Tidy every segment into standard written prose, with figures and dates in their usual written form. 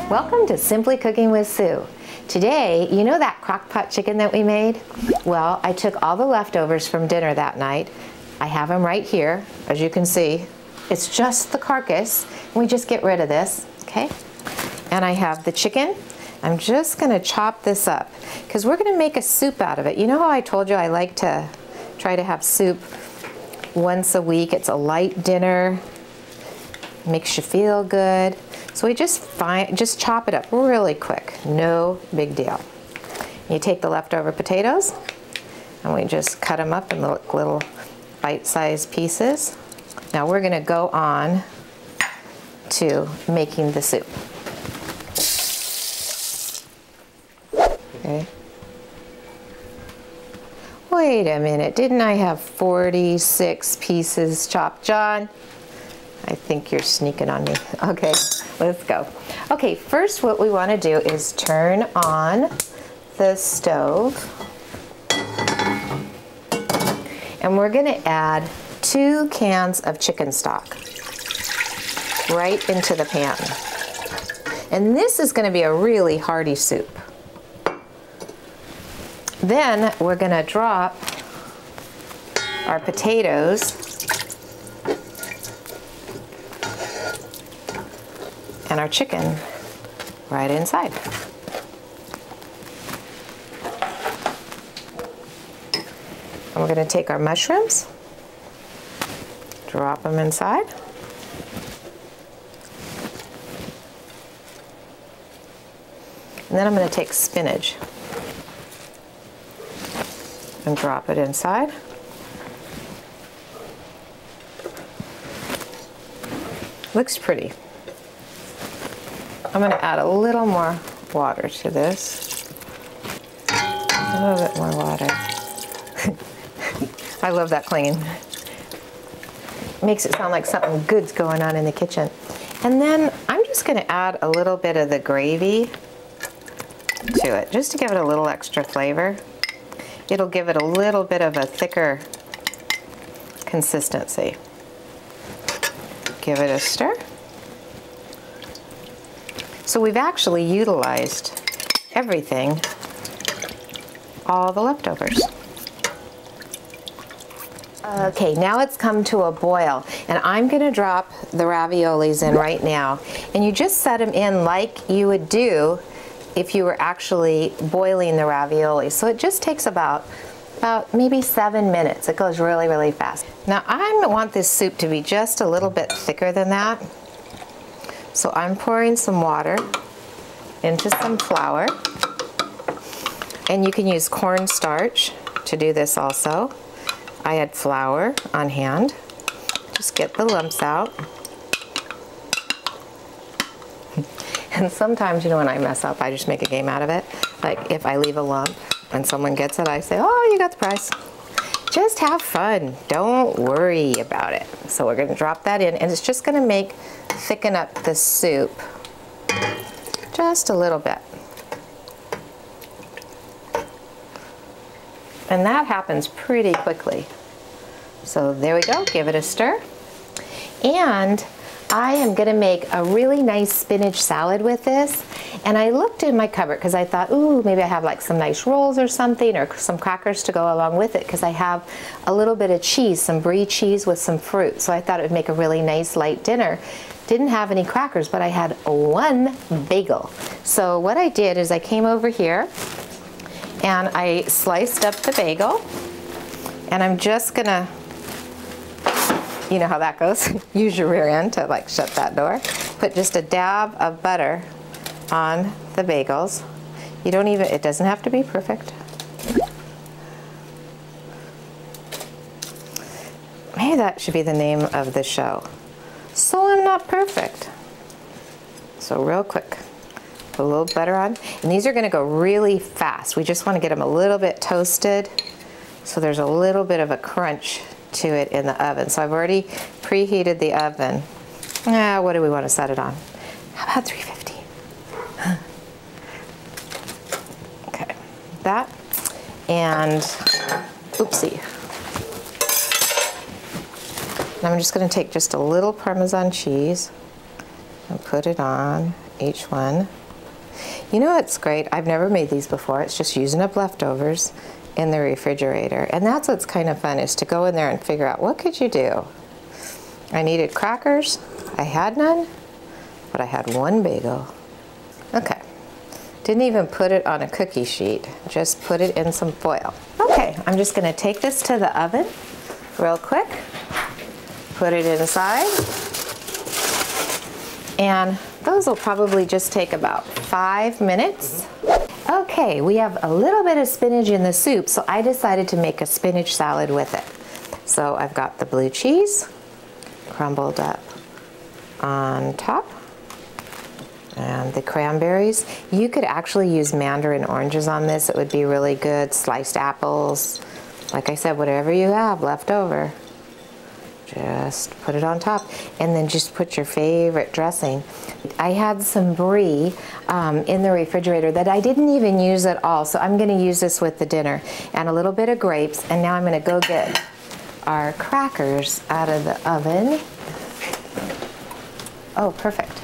Welcome to Simply Cooking with Sue. Today, you know that crockpot chicken that we made? Well, I took all the leftovers from dinner that night. I have them right here, as you can see. It's just the carcass. We just get rid of this, okay? And I have the chicken. I'm just gonna chop this up because we're gonna make a soup out of it. You know how I told you I like to try to have soup once a week? It's a light dinner, makes you feel good. So we just chop it up really quick, no big deal. You take the leftover potatoes and we just cut them up in little bite-sized pieces. Now we're gonna go on to making the soup. Okay. Wait a minute, didn't I have 46 pieces chopped, John? I think you're sneaking on me. Okay, let's go. Okay, first what we want to do is turn on the stove. And we're going to add 2 cans of chicken stock right into the pan. And this is going to be a really hearty soup. Then we're going to drop our potatoes and our chicken right inside. And we're going to take our mushrooms, drop them inside. And then I'm going to take spinach and drop it inside. Looks pretty. I'm going to add a little more water to this. A little bit more water. I love that clean. Makes it sound like something good's going on in the kitchen. And then I'm just going to add a little bit of the gravy to it, just to give it a little extra flavor. It'll give it a little bit of a thicker consistency. Give it a stir. So we've actually utilized everything, all the leftovers. Okay, now it's come to a boil, and I'm gonna drop the raviolis in right now. And you just set them in like you would do if you were actually boiling the ravioli. So it just takes about maybe 7 minutes. It goes really, really fast. Now I want this soup to be just a little bit thicker than that. So I'm pouring some water into some flour. And you can use cornstarch to do this also. I had flour on hand. Just get the lumps out. And sometimes, you know, when I mess up, I just make a game out of it. Like if I leave a lump and someone gets it, I say, oh, you got the prize. Just have fun. Don't worry about it. So we're going to drop that in, and it's just going to thicken up the soup just a little bit. And that happens pretty quickly. So there we go. Give it a stir. And I am going to make a really nice spinach salad with this. And I looked in my cupboard because I thought, ooh, maybe I have like some nice rolls or something, or some crackers to go along with it, because I have a little bit of cheese, some brie cheese with some fruit. So I thought it would make a really nice light dinner. Didn't have any crackers, but I had 1 bagel. So what I did is I came over here and I sliced up the bagel, and I'm just gonna, you know how that goes, use your rear end to like shut that door. Put just a dab of butter on the bagels. You don't even, it doesn't have to be perfect. Maybe that should be the name of the show. So I'm not perfect. So real quick, put a little butter on. And these are gonna go really fast. We just wanna get them a little bit toasted so there's a little bit of a crunch to it in the oven. So I've already preheated the oven. What do we want to set it on? How about 350? Okay, that, and oopsie. And I'm just going to take just a little Parmesan cheese and put it on each one. You know what's great? I've never made these before. It's just using up leftovers in the refrigerator. And that's what's kind of fun, is to go in there and figure out, what could you do? I needed crackers. I had none, but I had one bagel. Okay. Didn't even put it on a cookie sheet. Just put it in some foil. Okay, I'm just gonna take this to the oven real quick. Put it inside. And those will probably just take about 5 minutes. Okay, we have a little bit of spinach in the soup, so I decided to make a spinach salad with it. So I've got the blue cheese crumbled up on top, and the cranberries. You could actually use mandarin oranges on this. It would be really good. Sliced apples. Like I said, whatever you have left over, just put it on top, and then just put your favorite dressing. I had some brie in the refrigerator that I didn't even use at all, so I'm gonna use this with the dinner, and a little bit of grapes, and now I'm gonna go get our crackers out of the oven. Oh, perfect.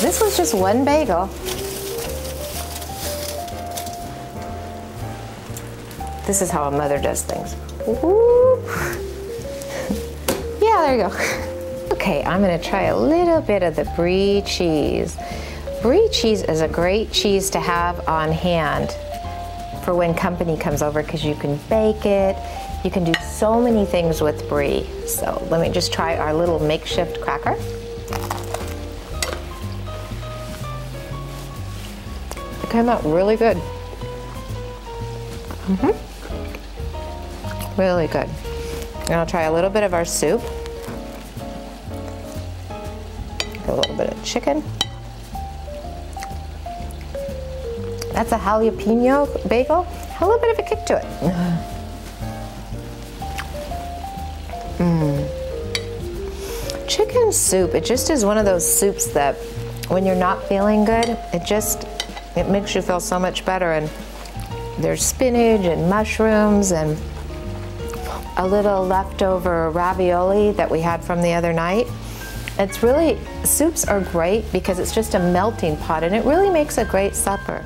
This was just one bagel. This is how a mother does things. Woo. Yeah, there you go. Okay, I'm gonna try a little bit of the brie cheese. Brie cheese is a great cheese to have on hand for when company comes over, because you can bake it. You can do so many things with brie. So let me just try our little makeshift cracker. It came out really good. Really good. And I'll try a little bit of our soup. A little bit of chicken. That's a jalapeño bagel. A little bit of a kick to it. Chicken soup, it just is one of those soups that when you're not feeling good, it makes you feel so much better. And there's spinach and mushrooms and a little leftover ravioli that we had from the other night. It's really, soups are great because it's just a melting pot, and it really makes a great supper.